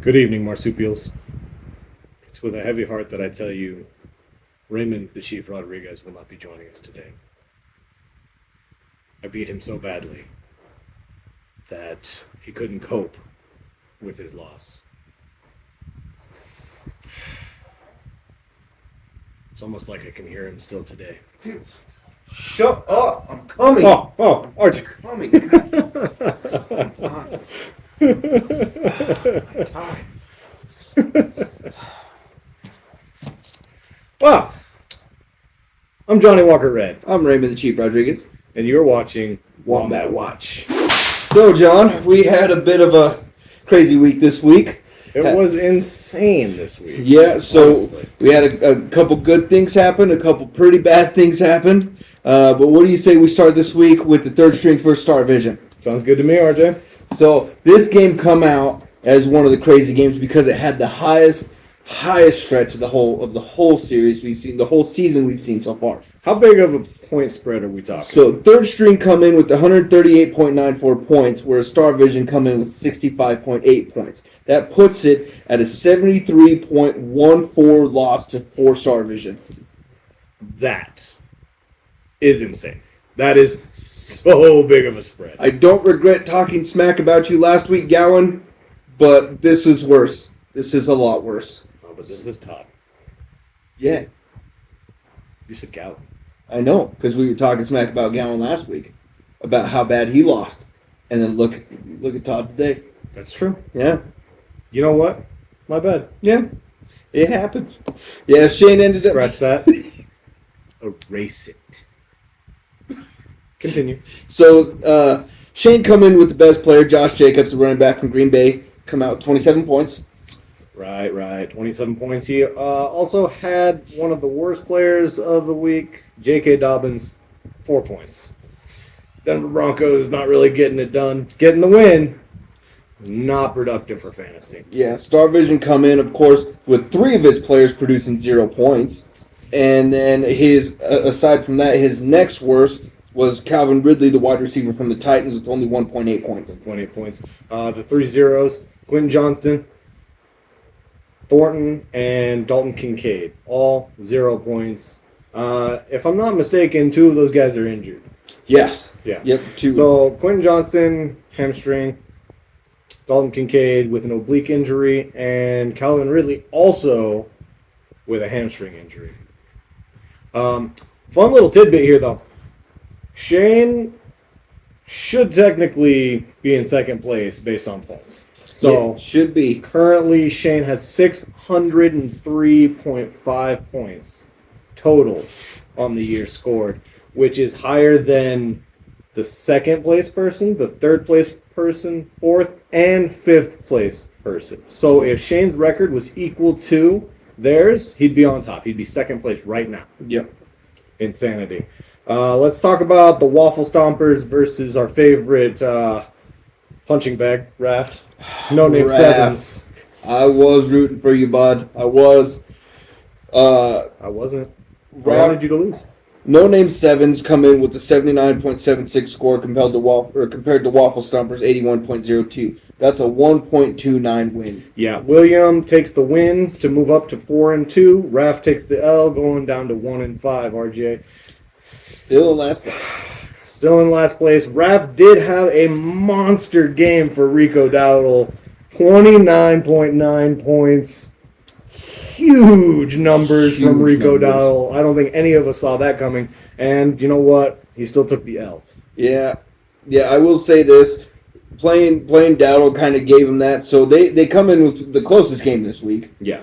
Good evening, marsupials. It's with a heavy heart that I tell you Raymond the Chief Rodriguez will not be joining us today. I beat him so badly that he couldn't cope with his loss. It's almost like I can hear him still today. Dude, shut up! I'm coming. Archie. Coming. God. I'm tired. Wow. I'm Johnny Walker Red, I'm Raymond the Chief Rodriguez. and you're watching Wombat Watch. So, John, we had a bit of a crazy week this week. It was insane this week. Yeah, so honestly. we had a couple good things happen, a couple pretty bad things happen. But what do you say we start this week with the third strings versus Star Vision? Sounds good to me, RJ. So this game come out as one of the crazy games because it had the highest stretch of the whole series we've seen, the whole season we've seen so far. How big of a point spread are we talking? So third string come in with 138.94 points, whereas Star Vision come in with 65.8 points. That puts it at a 73.14 loss to 4-Star Vision. That is insane. That is so big of a spread. I don't regret talking smack about you last week, Gowan, but this is worse. This is a lot worse. Oh, but this is Todd. Yeah, You should Gallup. I know, because we were talking smack about Gowan last week, about how bad he lost. And then look at Todd today. That's true. Yeah. You know what? My bad. Yeah. It happens. Yeah, Shane ended up... Scratch that. Erase it. Continue. So, Shane come in with the best player, Josh Jacobs, the running back from Green Bay, come out 27 points. Right. 27 points. He also had one of the worst players of the week, J.K. Dobbins, 4 points. Denver Broncos not really getting it done. Getting the win, not productive for fantasy. Yeah, Star Vision come in, of course, with 3 of his players producing 0 points. And then aside from that, his next worst was Calvin Ridley, the wide receiver from the Titans, with only 1.8 points. 1.8 points. The 3 zeros, Quentin Johnston, Thornton, and Dalton Kincaid, all 0 points. If I'm not mistaken, 2 of those guys are injured. Yes. Yeah. Yep, 2. So Quentin Johnston, hamstring. Dalton Kincaid with an oblique injury. And Calvin Ridley also with a hamstring injury. Fun little tidbit here, though. Shane should technically be in second place based on points. So yeah, should be. currently, Shane has 603.5 points total on the year scored, which is higher than the second place person, the third place person, fourth, and fifth place person. So if Shane's record was equal to theirs, he'd be on top. He'd be second place right now. Yep. Insanity. Let's talk about the Waffle Stompers versus our favorite punching bag, Raph. No name Raph. sevens. I was rooting for you, bud. I was. I wasn't. I wanted you to lose. No name sevens come in with a 79.76 score compared to Waffle Stompers 81.02. That's a 1.29 win. Yeah, William takes the win to move up to 4-2. Raph takes the L, going down to 1-5. RJ Still in last place. still in last place. Raph did have a monster game for Rico Dowdle, 29.9 points. Huge numbers from Rico Dowdle. I don't think any of us saw that coming. And you know what? He still took the L. Yeah, I will say this. Playing Dowdle kind of gave him that. So they come in with the closest game this week. Yeah.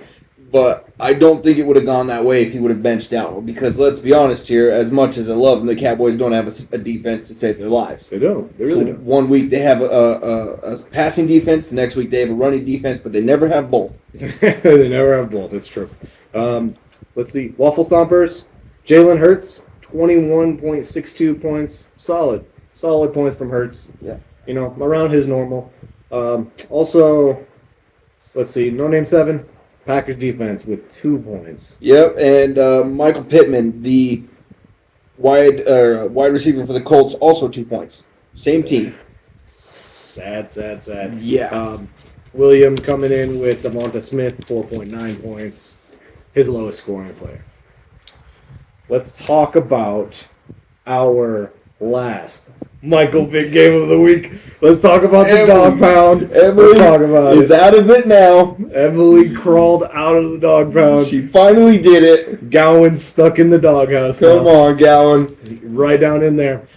But I don't think it would have gone that way if he would have benched Dowdle. Because let's be honest here, as much as I love them, the Cowboys don't have a defense to save their lives. They don't. They really So don't. one week they have a passing defense, the next week they have a running defense, but they never have both. They never have both. It's true. Let's see. Waffle Stompers. Jalen Hurts, 21.62 points. Solid points from Hurts. Yeah. You know, around his normal. Also, let's see. No name 7. Packers defense with 2 points. Yep, and Michael Pittman, the wide receiver for the Colts, also 2 points. Same team. Sad. Yeah. William coming in with Devonta Smith, 4.9 points, his lowest scoring player. Let's talk about our last Michael Vick game of the week. Let's talk about the dog pound. Emily Let's talk about is it. out of it now. Emily crawled out of the dog pound. She finally did it. Gowan's stuck in the doghouse. Come on, Gowan. Right down in there.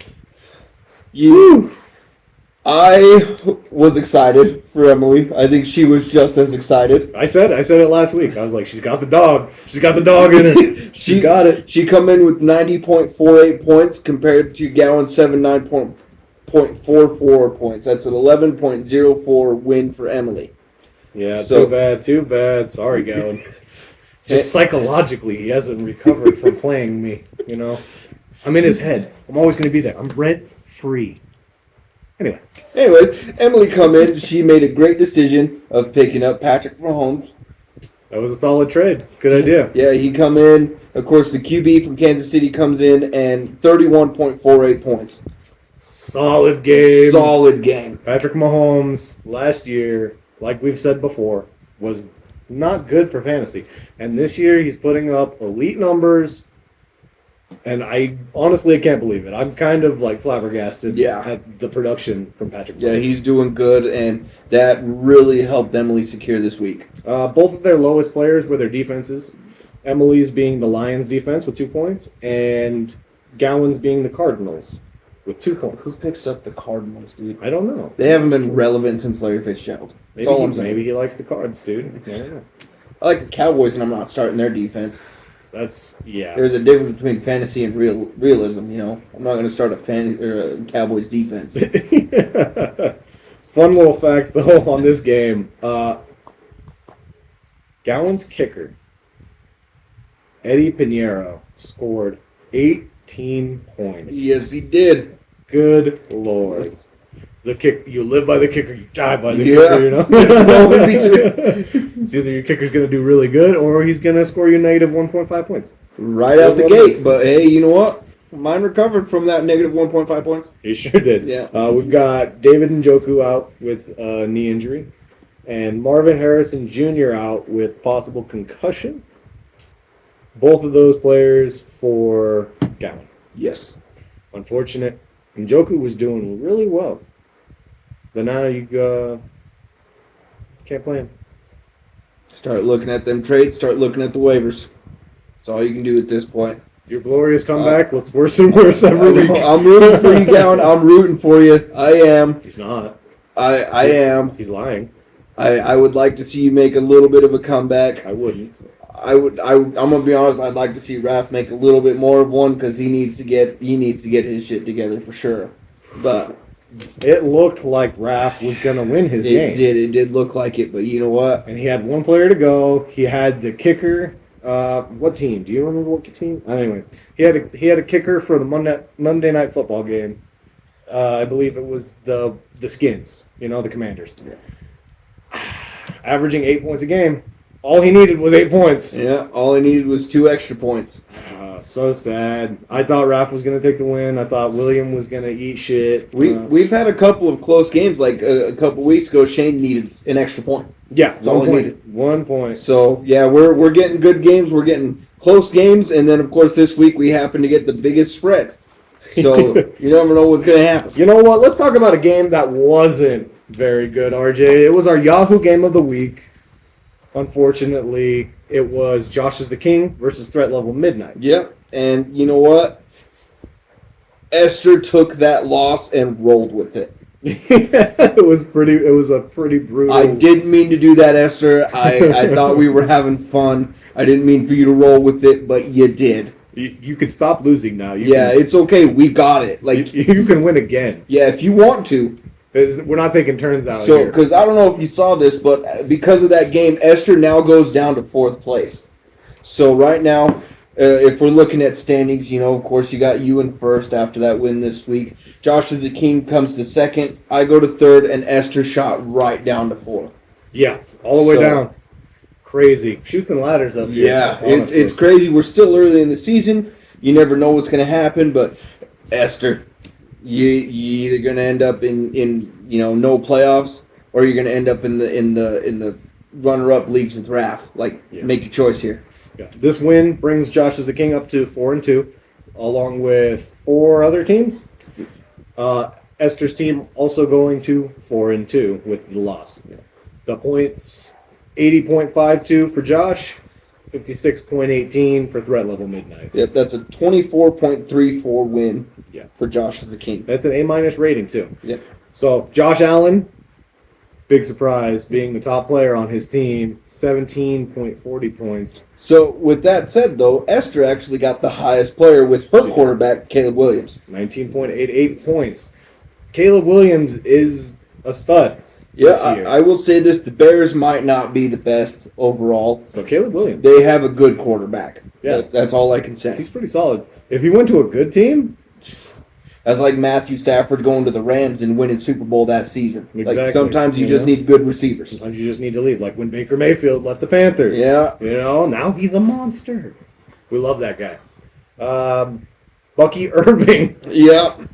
I was excited for Emily. I think she was just as excited. I said it last week. I was like, she's got the dog. She's got the dog in her. She's got it. She come in with 90.48 points compared to Gowan's 79.44 points. That's an 11.04 win for Emily. Yeah, so, too bad. Sorry, Gowan. Just psychologically, he hasn't recovered from playing me, you know? I'm in his head. I'm always going to be there. I'm rent-free. Anyways, Emily come in. She made a great decision of picking up Patrick Mahomes. That was a solid trade. Good idea. Yeah, he come in. Of course, the QB from Kansas City comes in and 31.48 points. Solid game. Solid game. Patrick Mahomes last year, like we've said before, was not good for fantasy. And this year he's putting up elite numbers. And I can't believe it. I'm kind of like flabbergasted at the production from Patrick Mahomes. Yeah, he's doing good, and that really helped Emily secure this week. Both of their lowest players were their defenses. Emily's being the Lions defense with 2 points, and Gowan's being the Cardinals with 2 points. Who picks up the Cardinals, dude? I don't know. They haven't been relevant since Larry Fitzgerald. That's all I'm saying. Maybe he likes the Cards, dude. Yeah. I like the Cowboys, and I'm not starting their defense. There's a difference between fantasy and realism, you know. I'm not going to start a Cowboys defense. Fun little fact, though, on this game. Gowan's kicker, Eddie Pinheiro, scored 18 points. Yes, he did. Good Lord. The kick, you live by the kicker, you die by the kicker, you know? It's either your kicker's going to do really good or he's going to score you negative 1.5 points. Right out the gate. But, hey, you know what? Mine recovered from that negative 1.5 points. He sure did. Yeah. We've got David Njoku out with a knee injury and Marvin Harrison Jr. out with possible concussion. Both of those players for Gowan. Yes. Unfortunate. Njoku was doing really well. But now you can't play him. Start looking at them trades. Start looking at the waivers. That's all you can do at this point. Your glorious comeback looks worse and worse every week. I'm rooting for you, Gowan. I'm rooting for you. I am. He's not. I am. He's lying. I would like to see you make a little bit of a comeback. I wouldn't. I'm gonna be honest. I'd like to see Raph make a little bit more of one because he needs to get his shit together for sure. But it looked like Raph was going to win his game. It did look like it, but you know what? And he had one player to go. He had the kicker. What team? Do you remember what team? Anyway, he had a kicker for the Monday Night Football game. I believe it was the Skins, the Commanders. Yeah. Averaging 8 points a game. All he needed was 8 points. Yeah, all he needed was 2 extra points. So sad. I thought Raph was going to take the win. I thought William was going to eat shit. We've had a couple of close games. Like a couple weeks ago, Shane needed an extra point. Yeah, that's all he needed. 1 point. So, yeah, we're getting good games. We're getting close games. And then, of course, this week we happen to get the biggest spread. So, you never know what's going to happen. You know what? Let's talk about a game that wasn't very good, RJ. It was our Yahoo game of the week. Unfortunately, it was Josh is the King versus Threat Level Midnight. Yep, and you know what? Esther took that loss and rolled with it. It was a pretty brutal. I didn't mean to do that, Esther. I thought we were having fun. I didn't mean for you to roll with it, but you did. You can stop losing now. It's okay. We got it. Like you can win again. Yeah, if you want to. We're not taking turns out here. Because I don't know if you saw this, but because of that game, Esther now goes down to 4th place. So right now, if we're looking at standings, of course, you got you in first after that win this week. Josh is the King comes to 2nd. I go to 3rd, and Esther shot right down to 4th. Yeah, all the way down. Crazy. Shoots and ladders up here. Yeah, it's crazy. We're still early in the season. You never know what's going to happen, but Esther, you either going to end up in no playoffs, or you're going to end up in the runner-up leagues with Raph. Make your choice here. Yeah. This win brings Josh as the king up to 4-2, along with 4 other teams. Esther's team also going to 4-2 with the loss. Yeah. The points 80.52 for Josh, 56.18 for Threat Level Midnight. Yep, that's a 24.34 win for Josh as the king. That's an A- rating too. Yep. So Josh Allen, big surprise, being the top player on his team, 17.40 points. So with that said, though, Esther actually got the highest player with her quarterback, Caleb Williams. 19.88 points. Caleb Williams is a stud. Yeah, I will say this. The Bears might not be the best overall. But Caleb Williams. They have a good quarterback. Yeah. That's all I can say. He's pretty solid. If he went to a good team... That's like Matthew Stafford going to the Rams and winning Super Bowl that season. Exactly. Sometimes you just need good receivers. Sometimes you just need to leave. Like when Baker Mayfield left the Panthers. Yeah. Now he's a monster. We love that guy. Bucky Irving. Yeah.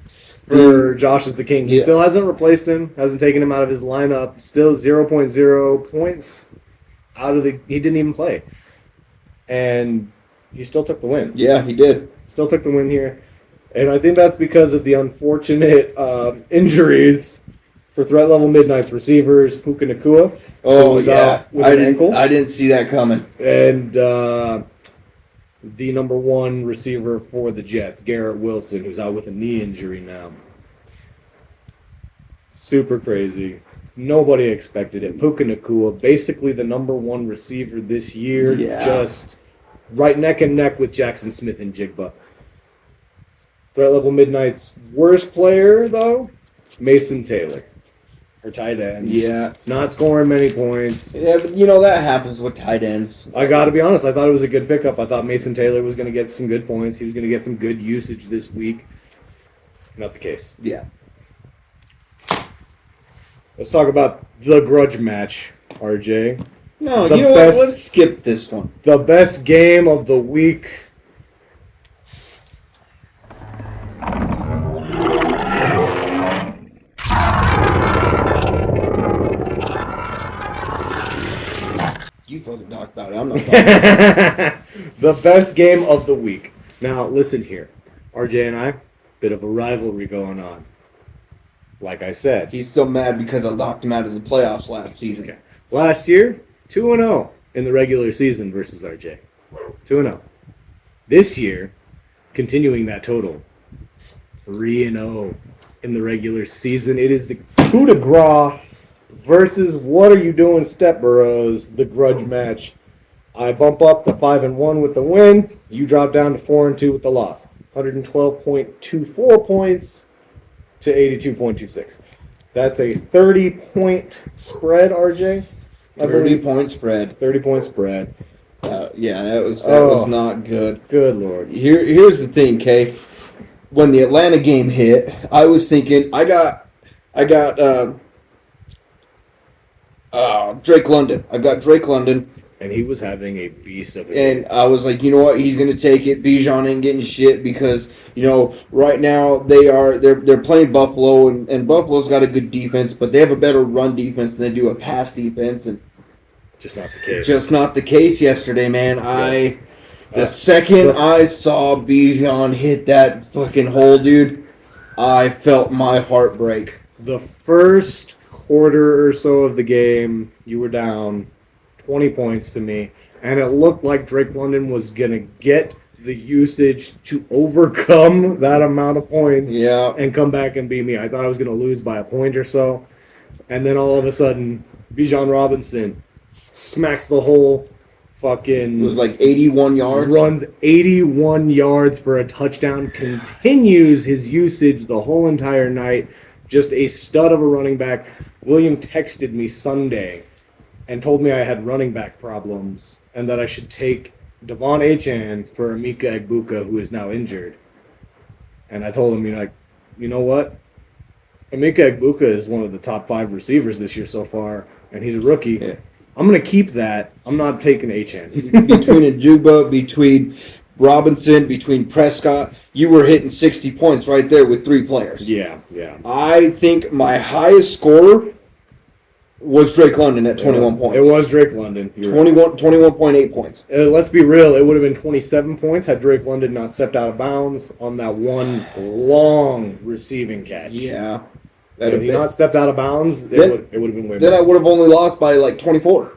For Josh is the king. He still hasn't replaced him, hasn't taken him out of his lineup. Still 0.0 points out of the... He didn't even play. And he still took the win. Yeah, he did. Still took the win here. And I think that's because of the unfortunate injuries for Threat Level Midnight's receivers, Puka Nakua. Oh, yeah. Ankle. I didn't see that coming. And the number 1 receiver for the Jets, Garrett Wilson, who's out with a knee injury now. Super crazy. Nobody expected it. Puka Nakua, basically the number 1 receiver this year, just right neck and neck with Jackson Smith and Jigba. Threat Level Midnight's worst player, though, Mason Taylor. Her tight end. Yeah. Not scoring many points. Yeah, but that happens with tight ends. I got to be honest, I thought it was a good pickup. I thought Mason Taylor was going to get some good points. He was going to get some good usage this week. Not the case. Yeah. Let's talk about the grudge match, RJ. No, you know what? Let's skip this one. The best game of the week. You fucking talk about it. I'm not talking about it. The best game of the week. Now, listen here. RJ and I, bit of a rivalry going on. Like I said. He's still mad because I locked him out of the playoffs last season. Okay. Last year, 2-0 in the regular season versus RJ. 2-0. This year, continuing that total, 3-0 in the regular season. It is the coup de grace versus What Are You Doing, Step Burrows, the grudge match. I bump up to 5-1 with the win. You drop down to 4-2 with the loss. 112.24 points to 82.26. That's a 30-point spread, RJ. 30-point spread. 30-point spread. Yeah, that was not good. Good Lord. Here's the thing, Kay. When the Atlanta game hit, I was thinking I got Drake London. I've got Drake London. And he was having a beast of a game. And I was like, you know what? He's going to take it. Bijan ain't getting shit because, right now they're playing Buffalo, and Buffalo's got a good defense, but they have a better run defense than they do a pass defense. And just not the case. Just not the case yesterday, man. The second I saw Bijan hit that fucking hole, dude, I felt my heart break. The first quarter or so of the game, you were down 20 points to me, and it looked like Drake London was going to get the usage to overcome that amount of points and come back and beat me. I thought I was going to lose by a point or so, and then all of a sudden, Bijan Robinson smacks the whole fucking... It was like 81 yards? Runs 81 yards for a touchdown, continues his usage the whole entire night. Just a stud of a running back. William texted me Sunday and told me I had running back problems and that I should take Devon Achane for Emeka Egbuka, who is now injured. And I told him, you know what? Emeka Egbuka is one of the top 5 receivers this year so far, and he's a rookie. Yeah. I'm going to keep that. I'm not taking Achane. Between Ajuba, between Robinson, between Prescott, you were hitting 60 points right there with 3 players. Yeah. I think my highest scorer Was Drake London at 21 points. It was Drake London. 21.8 points. Let's be real. It would have been 27 points had Drake London not stepped out of bounds on that one long receiving catch. Yeah. If he not stepped out of bounds, it would have been way more. Then I would have only lost by like 24.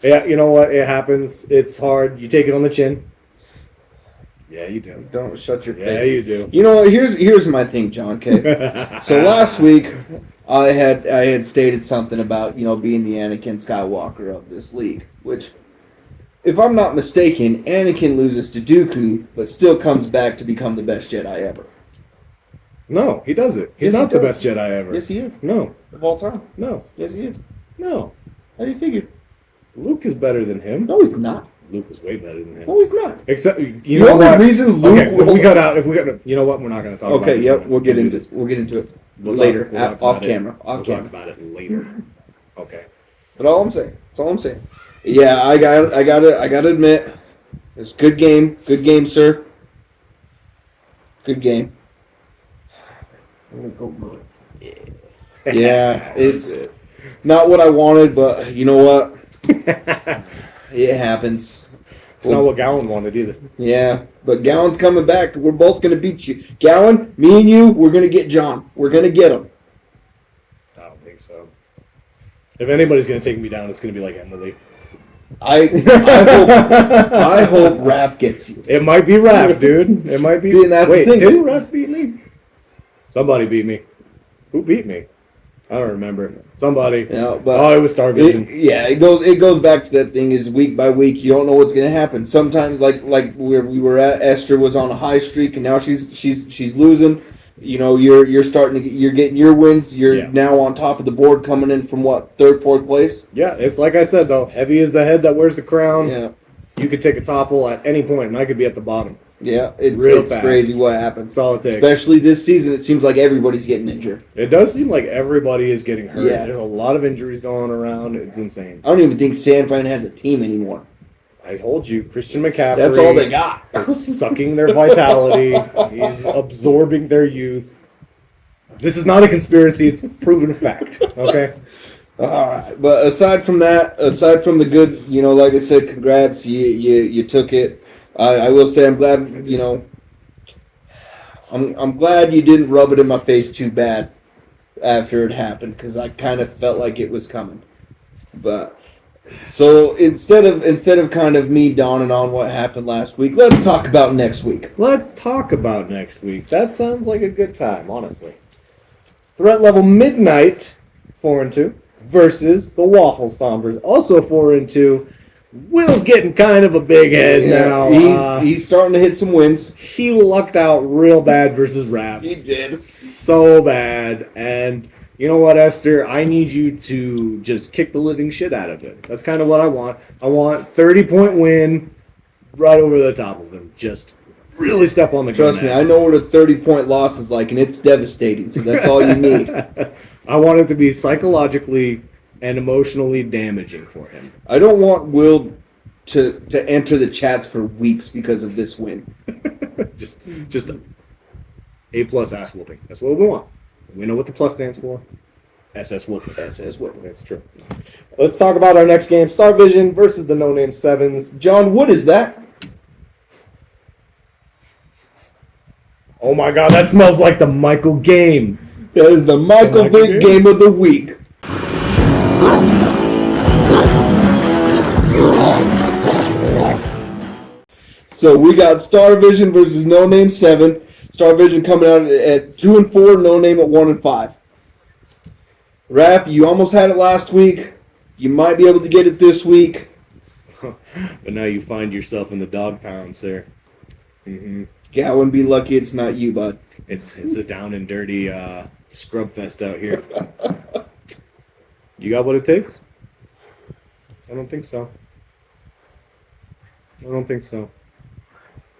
Yeah, you know what? It happens. It's hard. You take it on the chin. Yeah, you do. Don't shut your face. Yeah, you do. You know what? Here's my thing, John K. So last week, I had stated something about being the Anakin Skywalker of this league, which, if I'm not mistaken, Anakin loses to Dooku, but still comes back to become the best Jedi ever. No, he doesn't. He's not the best Jedi ever. Yes, he is. No. Of all time. No. Yes, he is. No. How do you figure? Luke is better than him. No, he's not. Luke is way better than him. No, he's not. Except you know the reason Luke. Okay, if we cut out, you know what? We're not going to talk about it. Okay, yep, we'll get into it. We'll get into it later, off camera. We'll talk about it later. Okay. But that's all I'm saying. Yeah, I gotta admit, it's a good game. Good game, sir. Good game. Yeah, it's not what I wanted, but you know what? It happens. It's not what Gowan wanted either. Yeah, but Gowan's coming back. We're both going to beat you. Gowan, me and you, we're going to get John. We're going to get him. I don't think so. If anybody's going to take me down, it's going to be like Emily. I hope Raph gets you. It might be Raph, dude. It might be. See, and that's Wait, the thing. Did Raph beat me? Somebody beat me. Who beat me? I don't remember. Somebody. Yeah, but it was Starvision. It goes back to that thing is week by week you don't know what's gonna happen. Sometimes like where we were at, Esther was on a high streak and now she's losing. You're starting to you're getting your wins. You're now on top of the board, coming in from what, 3rd, 4th place. Yeah, it's like I said though. Heavy is the head that wears the crown. Yeah, you could take a topple at any point, and I could be at the bottom. Yeah, it's fast. crazy what happens. That's all it takes. Especially this season, it seems like everybody's getting injured. It does seem like everybody is getting hurt. Yeah. There's a lot of injuries going around. It's insane. I don't even think San Fran has a team anymore. I told you, Christian McCaffrey. That's all they got. is sucking their vitality. He's absorbing their youth. This is not a conspiracy. It's proven fact. Okay? All right. But aside from the good, like I said, congrats. You took it. I will say I'm glad, I'm glad you didn't rub it in my face too bad after it happened, because I kind of felt like it was coming. But so instead of kind of me dawning on what happened last week, let's talk about next week. Let's talk about next week. That sounds like a good time, honestly. Threat level Midnight, 4-2, versus the Waffle Stompers, also 4-2. Will's getting kind of a big head now. He's starting to hit some wins. He lucked out real bad versus Raph. He did. So bad. And you know what, Esther? I need you to just kick the living shit out of him. That's kind of what I want. I want 30-point win right over the top of him. Just really step on the gas. Trust me, I know what a 30-point loss is like, and it's devastating. So that's all you need. I want it to be psychologically and emotionally damaging for him. I don't want Will to enter the chats for weeks because of this win. just A+ ass whooping. That's what we want. We know what the plus stands for. SS whooping. SS whooping. That's true. Let's talk about our next game. Star Vision versus the No Name Sevens. John, what is that? Oh my God, that smells like the Michael game. That is the Michael Vick game of the week. So we got Star Vision versus No Name 7. Star Vision coming out at 2-4, No Name at 1-5. Raph, you almost had it last week. You might be able to get it this week. But now you find yourself in the dog pound, sir. Mm-hmm. Yeah, I wouldn't be lucky it's not you, bud. It's a down and dirty scrub fest out here. You got what it takes? I don't think so.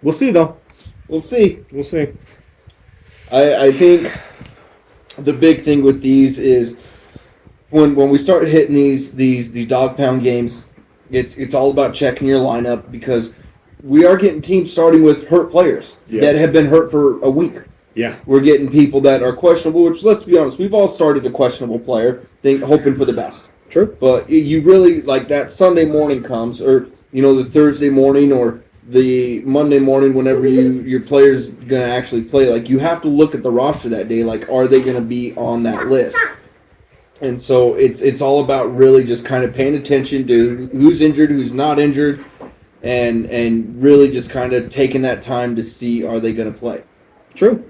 We'll see, though. We'll see. I think the big thing with these is when we start hitting these dog pound games, it's all about checking your lineup, because we are getting teams starting with hurt players that have been hurt for a week. Yeah. We're getting people that are questionable, which, let's be honest, we've all started a questionable player, hoping for the best. True. But you really, like, that Sunday morning comes, or, the Thursday morning or the Monday morning whenever your player's going to actually play. Like, you have to look at the roster that day. Like, are they going to be on that list? And so it's all about really just kind of paying attention to who's injured, who's not injured, and really just kind of taking that time to see, are they going to play. True.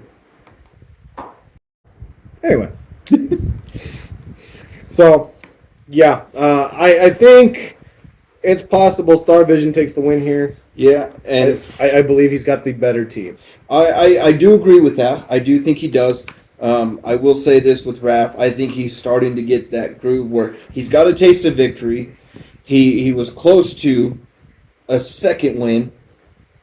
Anyway. So, yeah, I think it's possible Star Vision takes the win here. Yeah, and I believe he's got the better team. I do agree with that. I do think he does. I will say this with Raph. I think he's starting to get that groove where he's got a taste of victory. He was close to a second win,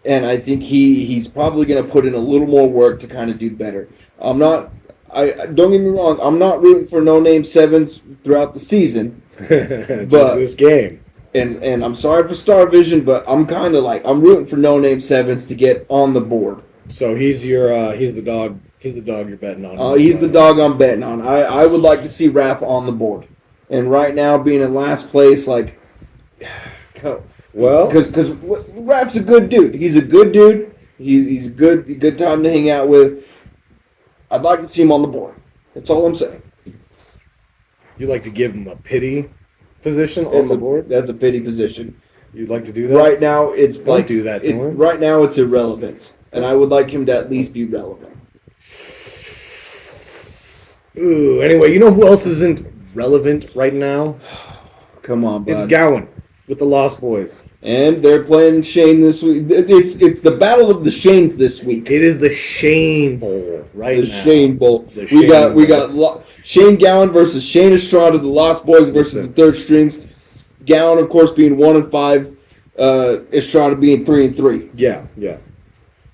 and I think he's probably going to put in a little more work to kind of do better. Don't get me wrong. I'm not rooting for no-name sevens throughout the season, Just but this game. And I'm sorry for Star Vision, but I'm kind of like I'm rooting for no-name sevens to get on the board. So he's the dog. He's the dog you're betting on. He's the dog I'm betting on. I would like to see Raph on the board, and right now being in last place, like, well, because Raph's a good dude. He's a good dude. He's a good time to hang out with. I'd like to see him on the board. That's all I'm saying. You like to give him a pity position on the board? That's a pity position. You'd like to do that? Right now, it's Don't like do that to him. Right now, it's irrelevance, and I would like him to at least be relevant. Ooh. Anyway, you know who else isn't relevant right now? Come on, bud. It's Gowan with the Lost Boys. And they're playing Shane this week. It's the battle of the Shanes this week. It is the Shane Bowl right now. The Shane Bowl. The We Shane got Shane Gowan versus Shane Estrada, the Lost Boys versus the third strings. Gowan, of course, being 1-5. Estrada being 3-3. Yeah.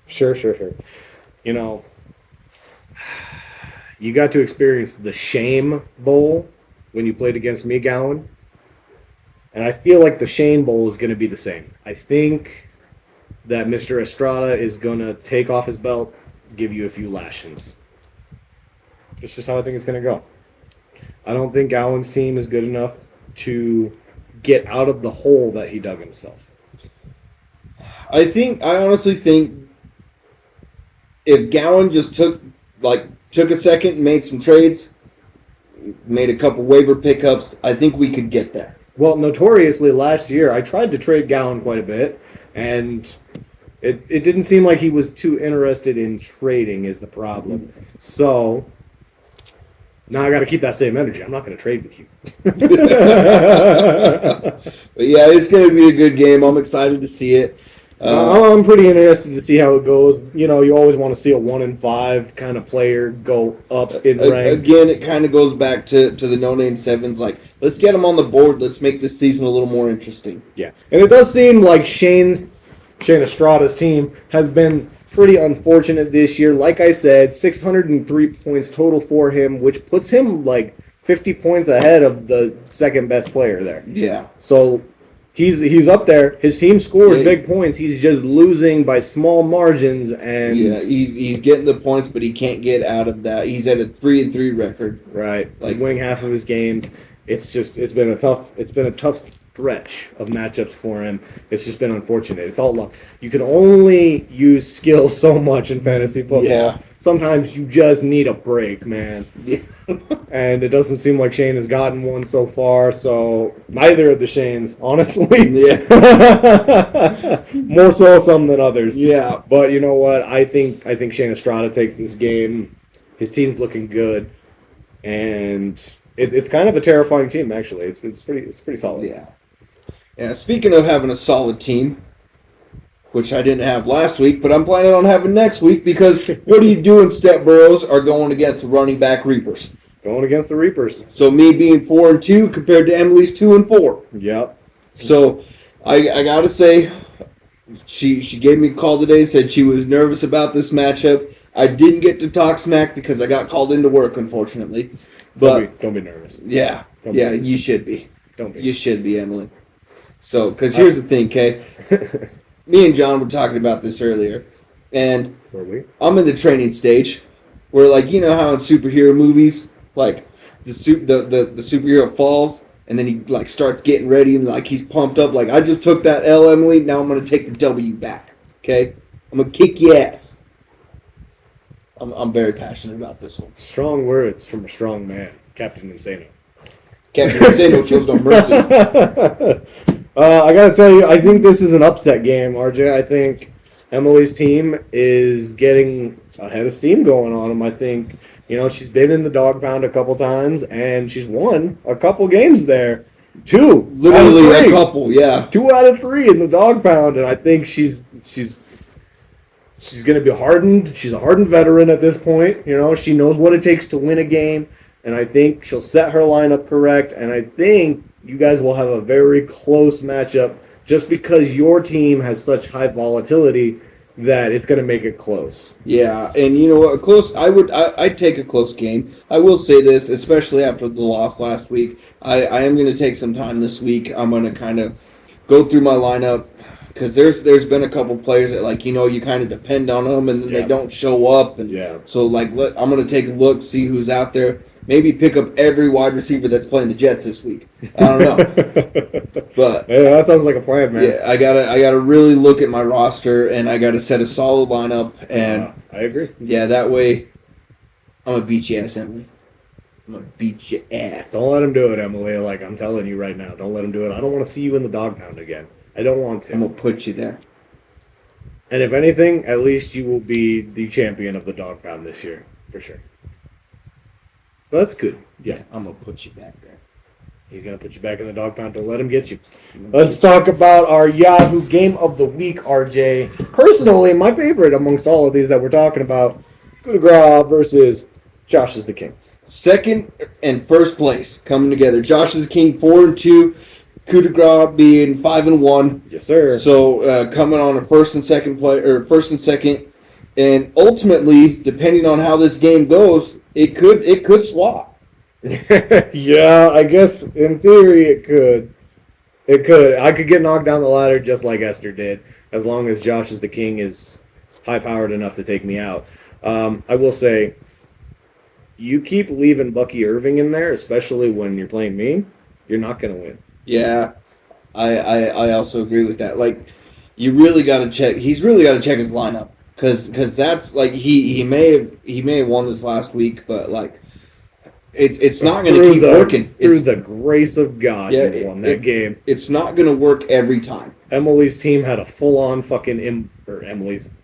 Sure. You know, you got to experience the Shame Bowl when you played against me, Gowan. And I feel like the Shane Bowl is going to be the same. I think that Mr. Estrada is going to take off his belt, give you a few lashings. It's just how I think it's going to go. I don't think Gowan's team is good enough to get out of the hole that he dug himself. I honestly think if Gowan just took a second and made some trades, made a couple waiver pickups, I think we could get there. Well, notoriously, last year, I tried to trade Gowan quite a bit, and it didn't seem like he was too interested in trading is the problem. So, now I got to keep that same energy. I'm not going to trade with you. But yeah, it's going to be a good game. I'm excited to see it. I'm pretty interested to see how it goes. You know, you always want to see a 1-5 kind of player go up in rank. Again, it kind of goes back to the no-name sevens. Like, let's get them on the board. Let's make this season a little more interesting. Yeah, and it does seem like Shane Estrada's team has been pretty unfortunate this year. Like I said, 603 points total for him, which puts him like 50 points ahead of the second best player there. Yeah. So he's up there. His team scores big points. He's just losing by small margins, and he's getting the points, but he can't get out of that. He's at a 3-3 record. Right, like winning half of his games. It's been a tough stretch of matchups for him. It's just been unfortunate. It's all luck. You can only use skill so much in fantasy football. Yeah. Sometimes you just need a break, man. Yeah. And it doesn't seem like Shane has gotten one so far, so neither of the Shanes, honestly. Yeah. More so some than others. Yeah. But you know what? I think Shane Estrada takes this game. His team's looking good. And it's kind of a terrifying team, actually. It's pretty solid. Yeah. Yeah, speaking of having a solid team, which I didn't have last week, but I'm planning on having next week because what are you doing, Step Burrows are going against the running back Reapers. Going against the Reapers. So me being 4-2 compared to Emily's 2-4. Yep. So I gotta say, she gave me a call today, said she was nervous about this matchup. I didn't get to talk smack because I got called into work, unfortunately. But don't be nervous. Yeah, you should be. Don't be. You should be, Emily. So, because here's the thing, Kay. Me and John were talking about this earlier, and Were we? I'm in the training stage. where like you know how in superhero movies, like the superhero falls and then he like starts getting ready and like he's pumped up. Like I just took that L, Emily. Now I'm gonna take the W back. Okay, I'm gonna kick your ass. I'm very passionate about this one. Strong words from a strong man, Captain Insano. Captain Insano shows no mercy. I gotta tell you, I think this is an upset game, RJ. I think Emily's team is getting a head of steam going on them. I think, she's been in the dog pound a couple times, and she's won a couple games there. Literally a couple, yeah. 2 out of 3 in the dog pound, and I think she's going to be hardened. She's a hardened veteran at this point. She knows what it takes to win a game, and I think she'll set her lineup correct, and I think you guys will have a very close matchup just because your team has such high volatility that it's going to make it close. Yeah, and you know what? I'd take a close game. I will say this, especially after the loss last week. I am going to take some time this week. I'm going to kind of go through my lineup because there's been a couple players that you kind of depend on them and then they don't show up. And so I'm going to take a look, see who's out there. Maybe pick up every wide receiver that's playing the Jets this week. I don't know, but yeah, that sounds like a plan, man. Yeah, I gotta really look at my roster and I gotta set a solid lineup. And I agree. Yeah, that way I'm gonna beat your ass, Emily. I'm gonna beat your ass. Don't let him do it, Emily. Like I'm telling you right now, don't let him do it. I don't want to see you in the dog pound again. I don't want to. I'm gonna put you there. And if anything, at least you will be the champion of the dog pound this year, for sure. So that's good. Yeah, I'm going to put you back there. He's going to put you back in the dog pound to let him get you. Let's talk about our Yahoo Game of the Week, RJ. Personally, my favorite amongst all of these that we're talking about, coup de grace versus Josh is the King. Second and first place coming together. Josh is the King, 4-2. Coup de grace being 5-1. Yes, sir. So coming on a first and second. And ultimately, depending on how this game goes, it could swap. Yeah, I guess in theory it could. It could. I could get knocked down the ladder just like Esther did, as long as Josh is the King is high-powered enough to take me out. I will say, you keep leaving Bucky Irving in there, especially when you're playing me, you're not going to win. Yeah, I also agree with that. You really got to check. He's really got to check his lineup. Because that's he may have won this last week, but it's not going to keep working. Through the grace of God, he won that game. It's not going to work every time. Emily's team had a full-on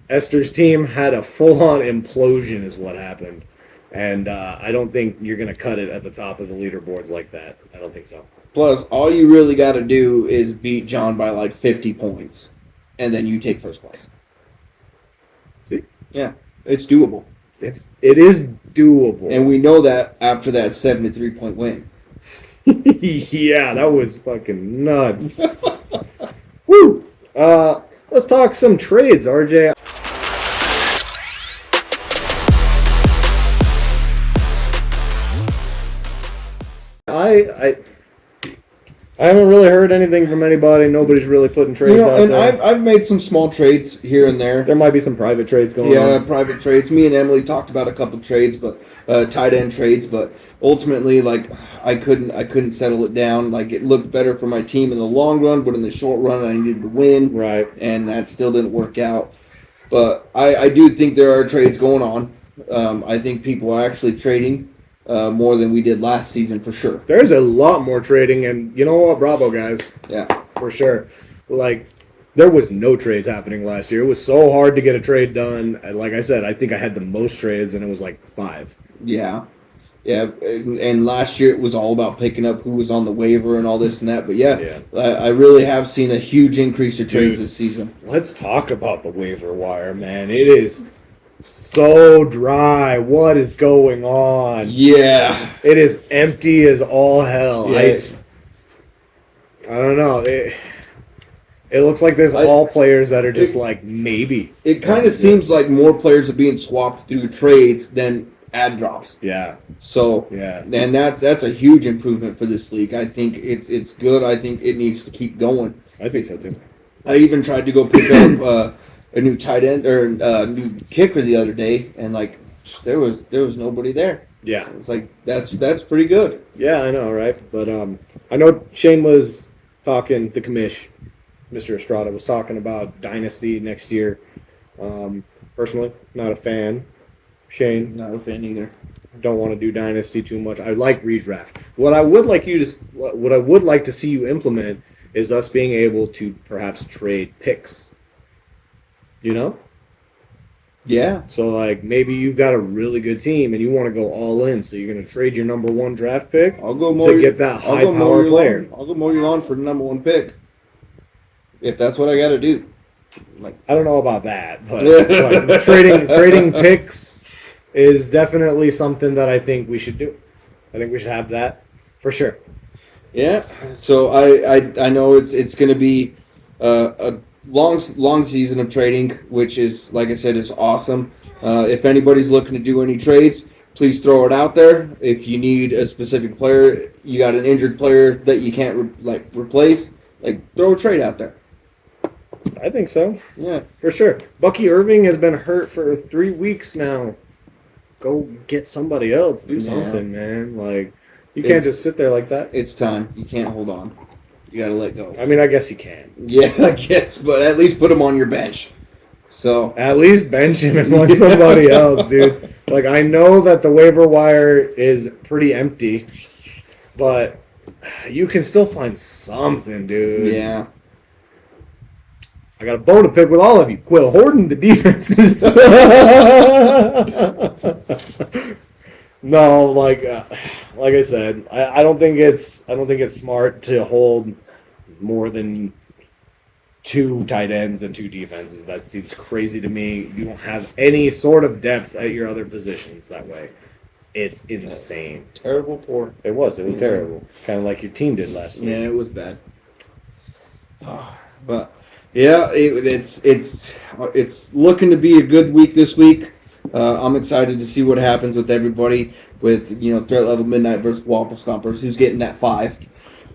Esther's team had a full-on implosion is what happened, and I don't think you're going to cut it at the top of the leaderboards like that. I don't think so. Plus, all you really got to do is beat John by 50 points, and then you take first place. See? Yeah, it's doable. It is doable. And we know that after that 7-3 point win. Yeah, that was fucking nuts. Woo! Let's talk some trades, RJ. I haven't really heard anything from anybody. Nobody's really putting trades out there. I've made some small trades here and there. There might be some private trades going on. Yeah, private trades. Me and Emily talked about a couple trades, but tight end trades. But ultimately, I couldn't settle it down. It looked better for my team in the long run, but in the short run, I needed to win. Right. And that still didn't work out. But I do think there are trades going on. I think people are actually trading. More than we did last season, for sure. There's a lot more trading, and you know what? Bravo, guys. Yeah. For sure. There was no trades happening last year. It was so hard to get a trade done. Like I said, I think I had the most trades, and it was 5. Yeah. Yeah, and last year it was all about picking up who was on the waiver and all this and that. But I really have seen a huge increase to trades this season. Let's talk about the waiver wire, man. It is so dry. What is going on? Yeah. It is empty as all hell. Yeah. I don't know. It looks like there's all players that are just maybe. It kind of seems like more players are being swapped through trades than ad drops. Yeah. So and that's a huge improvement for this league. I think it's good. I think it needs to keep going. I think so too. I even tried to go pick up a new tight end or a new kicker the other day, and there was nobody there. Yeah. It's like that's pretty good. Yeah, I know, right? But I know Shane was talking, the commish, Mr. Estrada was talking about Dynasty next year. Personally, not a fan. Shane, Not a fan either. don't want to do Dynasty too much. I like redraft. What I would like to see you implement is us being able to perhaps trade picks. You know? Yeah. So, like, maybe you've got a really good team and you want to go all in, so you're going to trade your number 1 draft pick I'll go mow to get that high-power player. I'll go mow your lawn for the number 1 pick. If that's what I got to do. Like, I don't know about that, but trading picks is definitely something that I think we should do. I think we should have that for sure. yeah. So I know it's going to be a long season of trading, which is, like I said, is awesome. If anybody's looking to do any trades, please throw it out there. If you need a specific player, you got an injured player that you can't replace, throw a trade out there. I think so. Yeah. For sure. Bucky Irving has been hurt for 3 weeks now. Go get somebody else. Do something, man. Like, you can't just sit there like that. It's time. You can't hold on. You got to let go. I mean, I guess you can. Yeah, I guess, but at least put him on your bench. So At least bench him and like somebody else, dude. Like, I know that the waiver wire is pretty empty, but you can still find something, dude. yeah. I got a bone to pick with all of you. Quit hoarding the defenses. No, like I said, I don't think it's smart to hold more than 2 tight ends and 2 defenses. That seems crazy to me. You don't have any sort of depth at your other positions that way. It's insane. Terrible poor. It was terrible. Kind of like your team did last week. Yeah, it was bad. But yeah, it's looking to be a good week this week. I'm excited to see what happens with everybody with threat level midnight versus Wobble Stompers. Who's getting that 5?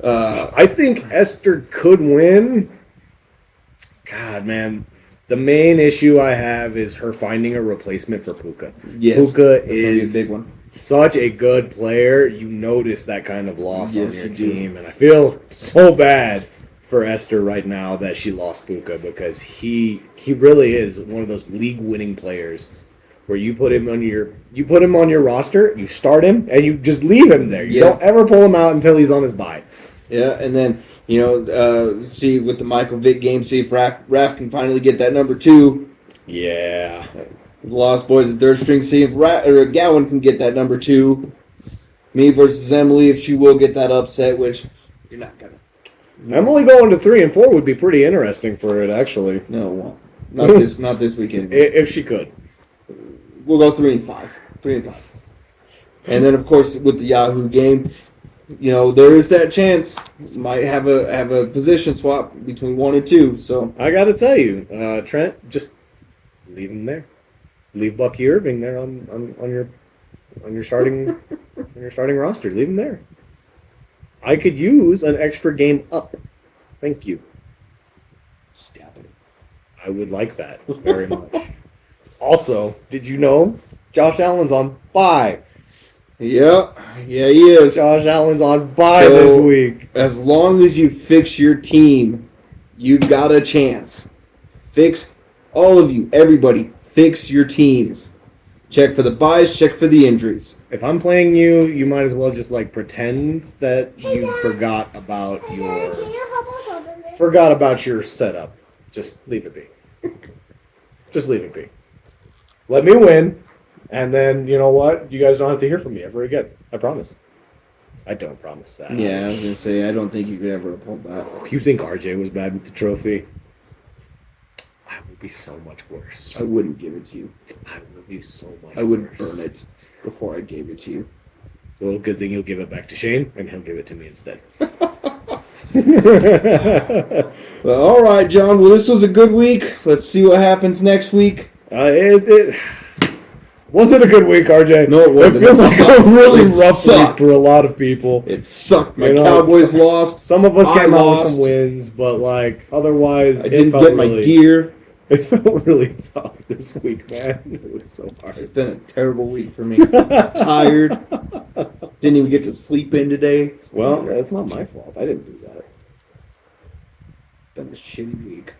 I think Esther could win. God, man. The main issue I have is her finding a replacement for Puka. Yes, Puka that's gonna be is a big one. such a good player. You notice that kind of loss Yes, on your you do. team. And I feel so bad for Esther right now that she lost Puka, because he really is one of those league-winning players where you put him on your roster, you start him, and you just leave him there. You don't ever pull him out until he's on his bye. Yeah, and then see with the Michael Vick game, see if Raph can finally get that number 2. Yeah. The Lost Boys at third string, see if Gowan can get that number 2. Me versus Emily, if she will get that upset, which you're not gonna. Emily going to 3 and 4 would be pretty interesting for it, actually. No, it won't. Not this weekend. If she could. We'll go 3 and 5. 3 and 5. And then, of course, with the Yahoo game, there is that chance. Might have a position swap between 1 and 2. So I got to tell you, Trent, just leave him there. Leave Bucky Irving there on your starting roster. Leave him there. I could use an extra game up. Thank you. stab it. I would like that very much. Also, did you know Josh Allen's on bye? Yeah, he is. Josh Allen's on bye So, this week. As long as you fix your team, you've got a chance. Fix all of you, everybody. Fix your teams. Check for the buys. Check for the injuries. If I'm playing you, you might as well just pretend that you forgot about your setup. Just leave it be. Just leave it be. Let me win, and then you know what? You guys don't have to hear from me ever again. I promise. I don't promise that. Yeah, I was gonna say I don't think you could ever pull back. You think RJ was bad with the trophy? I would be so much worse. I wouldn't give it to you. I would be so much. I would worse. burn it before I gave it to you. Well, good thing you'll give it back to Shane, and he'll give it to me instead. Well, all right, John. Well, this was a good week. Let's see what happens next week. It wasn't a good week, RJ. No, it wasn't. It feels like a really It rough sucked. week for a lot of people. It sucked. My You know, Cowboys lost. Some of us I came out with lost. some wins, but otherwise, I didn't it felt get my really, gear. It felt really tough this week, man. It was so It's hard. been a terrible week for me. Tired. Didn't even get to sleep in today. Well, that's not my fault. I didn't do that. Been a shitty week.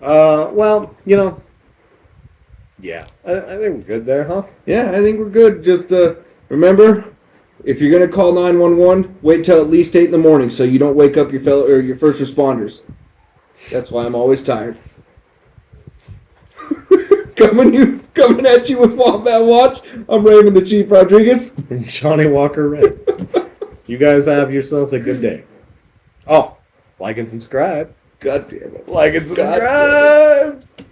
Well, yeah, I think we're good there, huh? Yeah, I think we're good. Just remember, if you're gonna call 911, wait till at least 8 in the morning so you don't wake up your fellow or your first responders. That's why I'm always tired. Coming at you with Wombat Watch. I'm Raymond the Chief Rodriguez. And Johnny Walker Red. You guys have yourselves a good day. Oh, like and subscribe. God damn it. Like and God damn subscribe.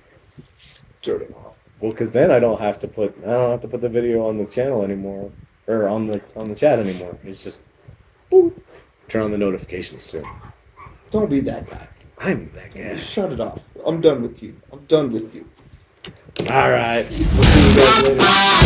Turn it off. Well, because then I don't have to put the video on the channel anymore, or on the chat anymore. It's just boop. Turn on the notifications too. Don't be that guy. I'm that guy. Shut it off. I'm done with you. All right. We'll see you guys later.